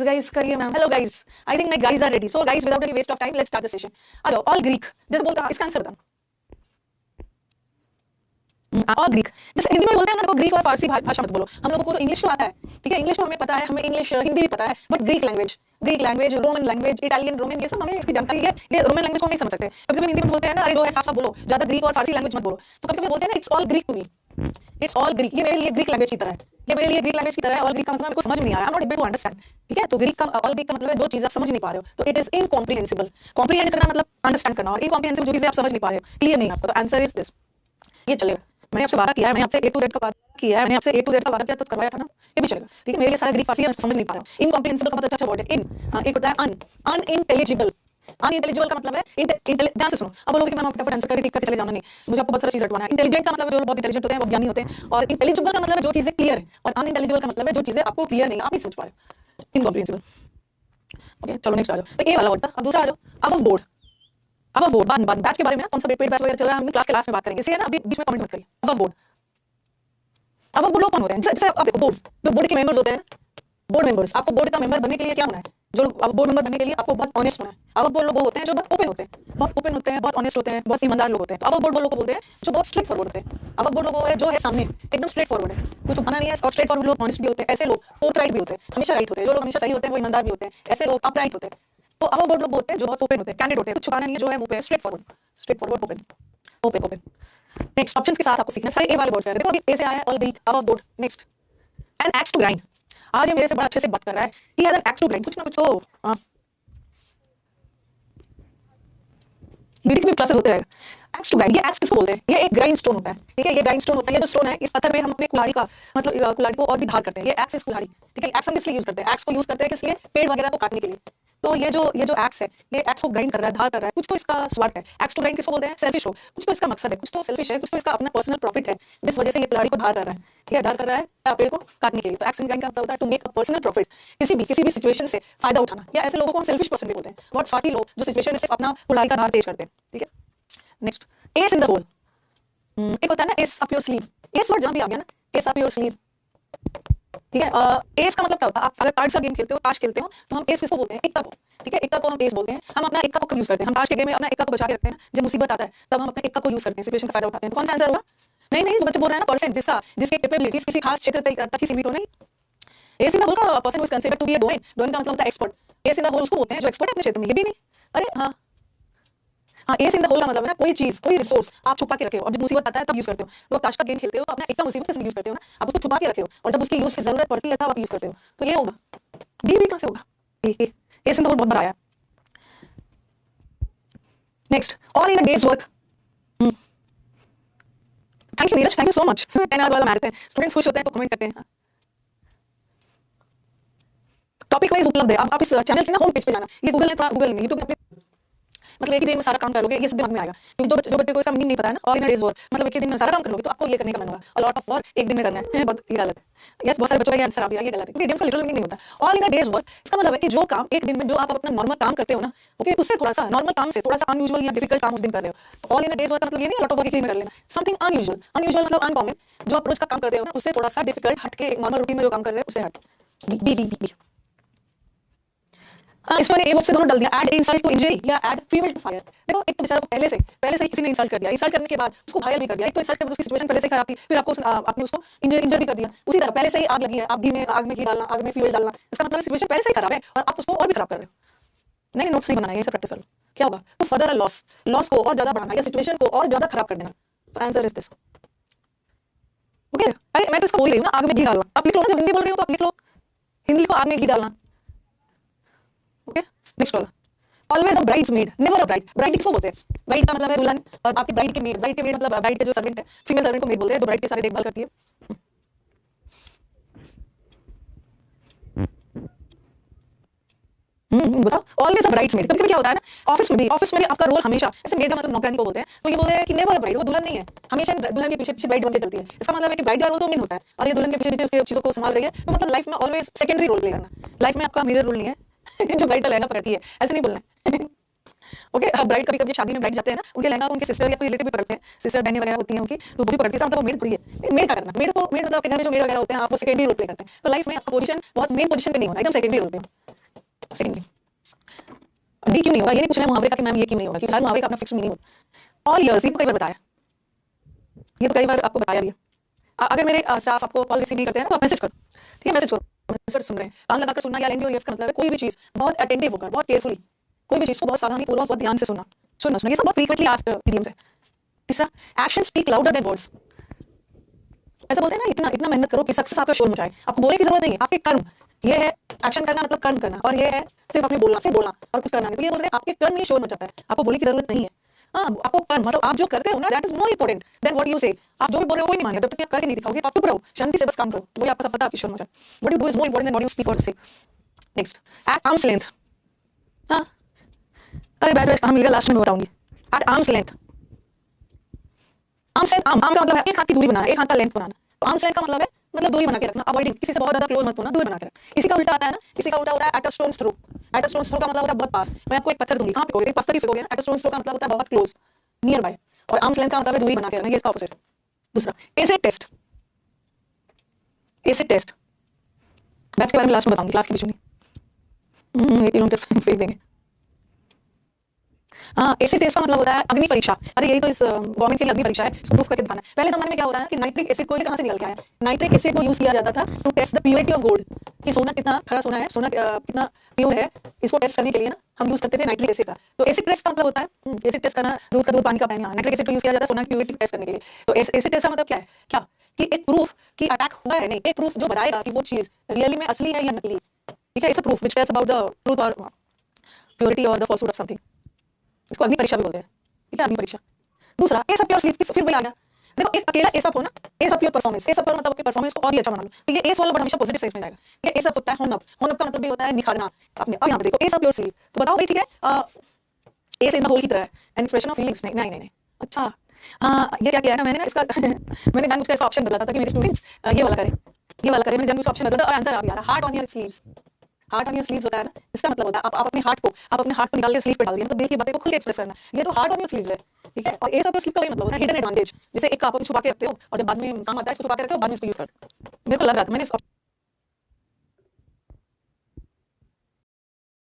guys करिए ma'am. Hello guys. I think my guys are ready. So guys, without any waste of time, let's start the session. आ जाओ. All Greek. जैसे बोलता इसका answer बताना. और Greek जैसे हिंदी में बोलते हैं ना, देखो ग्रीक और फारसी भाषा मत बोलो. हम लोगों को तो इंग्लिश तो आता है, ठीक है, इंग्लिश तो हमें पता है, हमें इंग्लिश हिंदी भी पता है, but Greek language, Roman language, Italian, Roman, ये सब हमें इसकी जानकारी है. ये रोमन लैंग्वेज को नहीं समझ सकते. कभी-कभी हिंदी में बोलते हैं ना, अरे दो है साफ-साफ बोलो, ज्यादा ग्रीक और फारसी लैंग्वेज मत बोलो. तो कभी-कभी बोलते हैं ना, it's all Greek to me, it's all Greek. ये मेरे लिए ग्रीक लैंग्वेज की तरह है, ये मेरे लिए ग्रीक लैंग्वेज की तरह है. ऑल ग्रीक का मतलब मेरे को समझ में नहीं आया, I am not able to understand. ठीक है, तो ग्रीक का ऑल ग्रीक का मतलब है दो चीजें आप समझ नहीं पा रहे हो, तो इट इज इनकॉम्प्रिहेंसिबल. कॉम्प्रिहेंड करना मतलब अंडरस्टैंड करना, और इनकॉम्प्रिहेंसिबल जो चीजें आप समझ नहीं पा रहे हो, क्लियर नहीं आपको, तो आंसर इज दिस. ये चलेगा. मैंने आपसे वादा किया है, मैंने आपसे A to Z का वादा किया है, मैंने आपसे A to Z का वादा किया तो करवाया था ना, ये भी चलेगा. ठीक है, मेरे लिए सारा ग्रीक फारसी है, मैं समझ नहीं पा रहा हूं. इनकॉम्प्रिहेंसिबल का मतलब अच्छा वर्ड है. एक होता है अनइंटेलिजिबल. अनइंटेलिजिबल का मतलब है ध्यान से सुनो. अब बोलोगे कि मैंने फटाफट आंसर करके टिक करके चले जाना, नहीं, मुझे आपको बहुत सारी चीज रटवाना है. इंटेलिजेंट का मतलब है जो बहुत इंटेलिजेंट होते हैं, बहुत ज्ञानी होते हैं, और इंटेलिजिबल का मतलब है जो चीजें क्लियर है, और अनइंटेलिजिबल का मतलब है जो चीजें आपको क्लियर नहीं, आप नहीं समझ पा रहे. इनकॉम्प्रिहेंसिबल. ओके, चलो नेक्स्ट आ जाओ. तो ये वाला वर्ड था. अब दूसरा आ जाओ, अबव बोर्ड. अबव बोर्ड बाद बैच के बारे में कौन सा पेड बैच वगैरह चल रहा है, हम क्लास के लास्ट में बात करेंगे, इसलिए ना अभी बीच में कमेंट मत करिए. Above board. अब वो लोग कौन होते हैं, जैसे आप देखो बोर्ड, जो बोर्ड के मेंबर्स होते हैं, बोर्ड मेंबर्स. आपको बोर्ड का मेंबर बनने के लिए क्या होना है, जो बोर्ड मेंबर बनने के लिए आपको बहुत ऑनेस्ट होना है. अब बोर्ड लोग होते हैं जो बहुत ओपन होते हैं, बहुत ऑनेस्ट होते हैं, बहुत ईमानदार लोग होते हैं. तो अब बोर्ड लोग को बोलते हैं जो बहुत स्ट्रेट फॉरवर्ड होते हैं. अब बोर्ड लोग जो है सामने एकदम स्ट्रेट फॉरवर्ड है, कुछ छुपाना नहीं है, और स्ट्रेट फॉरवर्ड लोग ऑनेस्ट भी होते हैं. ऐसे लोग फोर्थराइट भी होते हैं, हमेशा राइट होते हैं. जो लोग हमेशा सही होते हैं वो ईमानदार भी होते हैं, ऐसे लोग अपराइट होते हैं. तो अब बोर्ड लोग होते हैं जो बहुत ओपन होते हैं, कैंडिडेट होते हैं, कुछ छुपाना नहीं है, जो है मुंह पे straight forward open. Next options के साथ आपको सीखना सारे ए वाले वर्ड्स हैं. देखो अभी ए से आया है all Greek, above board. Next an axe to grind. आज ये मेरे से बड़ा अच्छे से बात कर रहा है. He has an axe to grind. कुछ ना कुछ तो बीटी के क्लासेस होते हैं. एक्स टू ग्राइंड, ये एक्स किसको बोलते हैं, ये एक ग्राइंड स्टोन होता है. ठीक है, ये ग्राइंड स्टोन होता है. ये जो स्टोन है, इस पत्थर पे हम अपने कुल्हाड़ी का मतलब कुल्हाड़ी को और भी धार करते हैं. ये एक्स इस कुल्हाड़ी. ठीक है, एक्स हम किस लिए यूज करते हैं, एक्स को यूज करते हैं किस लिए, पेड़ वगैरह को काटने के लिए. तो ये जो एक्स है, ये एक्स को ग्राइंड कर रहा है, धार कर रहा है, कुछ तो इसका स्वार्थ है. एक्स टू ग्राइंड किसको बोलते हैं, सेल्फिश हो, कुछ तो इसका मकसद है, कुछ तो सेल्फिश है, कुछ तो इसका अपना पर्सनल प्रॉफिट है, जिस वजह से ये कुल्हाड़ी को धार कर रहा है. ठीक है, धार कर रहा है पेड़ को काटने के लिए. तो एक्स ग्राइंड का मतलब होता है to make a personal profit, किसी भी सिचुएशन से फायदा उठाना. या ऐसे लोगों को हम सेल्फिश पर्सन भी बोलते हैं, बहुत स्वार्थी लोग जो सिचुएशन में सिर्फ अपना कुल्हाड़ी का धार तेज करते हैं. ठीक है, next ace in the hole. एक होता है ना ace up your sleeve. Ace word जहां भी आ गया ना, एस अप योर स्लीव. ठीक है, एस का मतलब क्या होता है, आप अगर कार्ड्स का गेम खेलते हो, ताश खेलते हो, तो हम एस किसको बोलते हैं, इक्का को. ठीक है, इक्का को हम एस बोलते हैं. हम अपना इक्का को यूज करते हैं, हम ताश के गेम में अपना इक्का को बचा के रखते हैं. जब मुसीबत आता है तब हम अपने इक्का को यूज करते हैं, सिचुएशन का फायदा उठाते हैं. तो कौन सा आंसर होगा, नहीं जो बच्चे बोल रहे हैं ना, पर्सन जिसकी कैपेबिलिटीज किसी खास क्षेत्र तक ही सीमित हो. नहीं, एस इन द होल का person is considered to be a doyen. Doyen का मतलब होता है expert. Ace in the hole उसको बोलते हैं जो एक्सपर्ट है अपने क्षेत्र में. ये भी नहीं, अरे हाँ, एस इन द होल का मतलब है ना कोई चीज, कोई रिसोर्स आप छुपा के रखे हो और जब मुसीबत आता है तब यूज करते हो. तो आप ताश का गेम खेलते हो तो अपना इक्का मुसीबत में यूज करते हो ना, आप उसको छुपा के रखे हो, और जब उसकी यूज की जरूरत पड़ती है तब आप यूज करते हो. तो ये होगा बी कहां से होगा, एस इन द होल बहुत बड़ा आया. Next all in a days work. Thank you Neeraj, thank you so much. 10 hours वाला मारते हैं स्टूडेंट्स, खुश होते हैं तो कमेंट करते हैं. टॉपिक वाइज उपलब्ध है. आप इस चैनल के ना होम पेज पे जाना, ये गूगल में यूट्यूब में अपने मतलब एक ही दिन में सारा काम करोगे, ये सब दिमाग में आएगा. क्योंकि जो बच्चे को इसका मीनिंग नहीं पता है ना, all in a days work मतलब एक ही दिन में सारा काम करोगे, तो आपको ये करने का मन होगा. अ लॉट ऑफ वर्क एक दिन में करना है, बहुत ये गलत है. यस, बहुत सारे बच्चों का ये आंसर आ गया, ये गलत है, क्योंकि इडियम्स का लिटरल मीनिंग नहीं होता. All in a days work इसका मतलब है कि जो काम एक दिन में जो आप अपना नॉर्मल काम करते हो ना, ओके, उससे थोड़ा सा नॉर्मल काम से थोड़ा सा अनयूजुअल या डिफिकल्ट काम उस दिन कर रहे हो. तो all in a days work मतलब ये नहीं लॉट ऑफ वर्क एक दिन में कर लेना. समथिंग अनयूजुअल मतलब अनकॉमन, जो आप रोज का काम करते हो ना उससे थोड़ा सा डिफिकल्ट हटके, नॉर्मल रूटीन में जो काम कर रहे हो उससे हट. बी. इसमें ए वर्ड से दोनों डाल दिया, ऐड इंसल्ट टू इंजरी या ऐड फ्यूल टू फायर. देखो, एक तो बेचारा को पहले से किसी ने इंसल्ट कर दिया, इंसल्ट करने के बाद उसको घायल भी कर दिया. एक तो इंसल्ट करके उसकी सिचुएशन पहले से खराब थी, फिर आपने उसको इंजर भी कर दिया. उसी तरह पहले से ही आग लगी है, आग में घी डालना, आग में फ्यूल डालना, इसका मतलब सिचुएशन पहले से ही खराब है और आप उसको और भी खराब कर रहे हो. नहीं, नोट्स नहीं बनाना, ये सब प्रैक्टिस करो. क्या होगा, तो फर्दर लॉस को और ज्यादा बढ़ाना या सिचुएशन को और ज्यादा खराब कर देना. तो आंसर इज दिस. ओके, अरे मैं तो इसका बोल रही हूँ ना, आग में घी डालना. आप लिख लो ना, जब हिंदी बोल रही हो तो आप लिख लो हिंदी को, आग में घी डालना. ओके, नेक्स्ट वाला, always a bridesmaid, never a bride. Bride किसको बोलते हैं, ब्राइड का मतलब है दुल्हन, और आपकी ब्राइड के मेड मतलब ब्राइड के जो सर्वेंट है, फीमेल सर्वेंट को मेड बोलते हैं, जो ब्राइड की सारी देखभाल करती है. बताओ, ऑलवेज अ ब्राइड्समेड. कभी कभी क्या होता है ना, ऑफिस में भी आपका रोल हमेशा ऐसे मेड का मतलब नौकरानी को बोलते हैं. तो ये बोलते हैं कि नेवर अ ब्राइड, वो दुल्हन नहीं है, हमेशा दुल्हन के पीछे ब्राइड बन के चलती है. इसका मतलब है कि ब्राइड का रोल तो मेन होता है और ये दुल्हन के पीछे उसके चीजों को संभाल रही है. तो मतलब लाइफ में ऑलवेज सेकेंडरी रोल प्ले करना. लाइफ में आपका मेजर रोल नहीं है जो ब्राइड का लहंगा पकड़ती है, ऐसे नहीं बोलना. ओके, ब्राइड कभी शादी में ब्राइड जाते हैं ना, उनके लहंगा उनके सिस्टर या कोई रिलेटिव भी पकड़ते हैं, सिस्टर बहनें वगैरह होती हैं उनकी, तो वो भी पकड़ती है. मतलब वो मेड थोड़ी है. मेड का करना, मेड मतलब आपके घर में जो मेड वगैरह होते हैं, आप वो सेकेंडरी रोल प्ले करते हैं. तो लाइफ में आपका पोजीशन बहुत मेन पोजीशन पे नहीं होना, एकदम सेकेंडरी रोल पे. सेकेंडली डी क्यों नहीं होगा, ये नहीं पूछना है मुहावरे का कि मैम ये क्यों नहीं होगा, क्योंकि हर मुहावरे का अपना फिक्स मीनिंग होता है। ऑल ईयर्स, ये तो कई बार बताया, ये तो कई बार आपको बताया भी है। अगर मेरे स्टाफ आपको कॉल रिसीव नहीं करते हैं तो आप मैसेज करो, ठीक है, मैसेज करो, मैसेज सुन रहे हैं, कान लगाकर सुनना या एलएनडी और ईयर्स का मतलब है कोई भी चीज़ बहुत अटेंटिव होकर, बहुत केयरफुली, कोई भी चीज़ को बहुत सावधानी पूर्वक, बहुत ध्यान से सुनना, ये सब बहुत फ्रीक्वेंटली आस्क्ड इडियम्स है। तीसरा, action speak louder than words. ऐसा बोलते हैं ना, इतना इतना मेहनत करो कि सक्सेस आपका शोर मचाए, आपको बोलने की जरूरत नहीं है, आपके कर्म, ये है एक्शन करना मतलब कर्म करना, और ये है सिर्फ अपने बोलना, सिर्फ बोलना और कुछ करना नहीं। तो ये बोल रहे हैं आपके कर्म ही शोर मचाता है, आपको बोलने की जरूरत नहीं है। हाँ, आपको कर्म मतलब आप जो करते हो ना, that is more important than what you say. आप जो भी बोल रहे हो कोई नहीं मानेगा, जब तक करके नहीं दिखाओगे तो आप चुप रहो, शांति से बस काम करो, वही आपको सब पता, आपकी शोर मचाए। What you do is more important than what you speak और say. Next, at arm's length. हाँ, अरे बैच हम मिलेगा लास्ट में बताऊंगी। At arm's length, arm's length, arm का मतलब है एक हाथ की दूरी बनाना, एक हाथ का लेंथ बनाना। तो आर्म्स लेंथ का मतलब है मतलब दूरी बना के रखना, अवॉइडिंग, किसी से बहुत ज्यादा क्लोज मत होना, दूर बना के रखना। इसी का उल्टा आता है ना, इसी का उल्टा होता है at a stone's throw. At a stone's throw का मतलब होता है बहुत पास। मैं आपको एक पत्थर दूंगी, कहां फेंकोगे, पत्थर ही फेंकोगे ना। एट अ स्टोन्स थ्रो का मतलब होता है बहुत क्लोज, नियर बाय। और आर्म्स लेंथ का मतलब है दूरी बना के रखना, ये इसका ऑपोजिट है। दूसरा, acid test. Acid test batch के बारे में लास्ट में बताऊंगी, क्लास के बीच में। ये किलोमीटर फेंक देंगे। हाँ, एसिड टेस्ट का मतलब होता है अग्नि परीक्षा। अरे यही तो इस गवर्नमेंट के लिए अग्नि परीक्षा है, इसको प्रूफ करके दिखाना है। पहले जमाने में क्या होता है कि नाइट्रिक एसिड कोयले कहाँ से निकल के आया, नाइट्रिक एसिड को यूज किया जाता था to test the purity of gold, कि सोना कितना खरा सोना है, सोना कितना प्योर है, इसको टेस्ट करने के लिए ना हम यूज करते थे नाइट्रिक एसिड का। तो एसिड टेस्ट का मतलब होता है एसिड टेस्ट करना, दूध का दूध पानी का पानी। नाइट्रिक एसिड को यूज किया जाता है सोना की प्योरिटी टेस्ट करने के लिए। तो एसिड टेस्ट का मतलब क्या है, क्या कि एक प्रूफ कि अटैक हुआ है, नहीं, एक प्रूफ जो बताएगा कि वो चीज रियली में असली है या नकली। ठीक है, it's a proof which tells about the truth और प्योरिटी और द फॉल्सहुड ऑफ समथिंग। इसको अग्नि परीक्षा भी बोलते हैं, ठीक है, अग्नि परीक्षा। दूसरा, ए सब प्योर स्लीप, फिर वही आ गया। देखो, एक अकेला ए सब हो ना, ए सब प्योर परफॉर्मेंस, ए सब पर मतलब अपनी परफॉर्मेंस को और भी अच्छा बना लो। तो ये एस वाला वर्ड हमेशा पॉजिटिव सेंस में जाएगा। ये ए सब होता है होनअप, होनअप का मतलब भी होता है निखारना अपने। अब यहाँ पे देखो, ए सब प्योर स्लीप, तो बताओ भाई, ठीक है, ए से इन द होल की तरह है, एन एक्सप्रेशन ऑफ फीलिंग्स, नहीं नहीं नहीं नहीं। अच्छा, ये क्या किया है ना मैंने ना, इसका मैंने जानबूझकर इसका ऑप्शन बदला था ताकि मेरे स्टूडेंट्स ये वाला करें, ये वाला करें। मैंने जानबूझकर ऑप्शन बदला और आंसर आ गया, heart on your sleeves. Heart on your sleeves होता है ना, इसका मतलब होता है आप अपने हार्ट को निकाल के स्लीव पे डाल दिया, मतलब दिल की बातें को खुल के एक्सप्रेस करना। ये तो हार्ट ऑन योर स्लीव्स है, ठीक है। और एज ऑफ योर स्लीव का वही मतलब होता है हिडन एडवांटेज, जैसे एक आप छुपा के रखते हो और जब बाद में काम आता है इसको छुपा के रखते हो, बाद में इसको यूज करते हो। मेरे को लग रहा था मैंने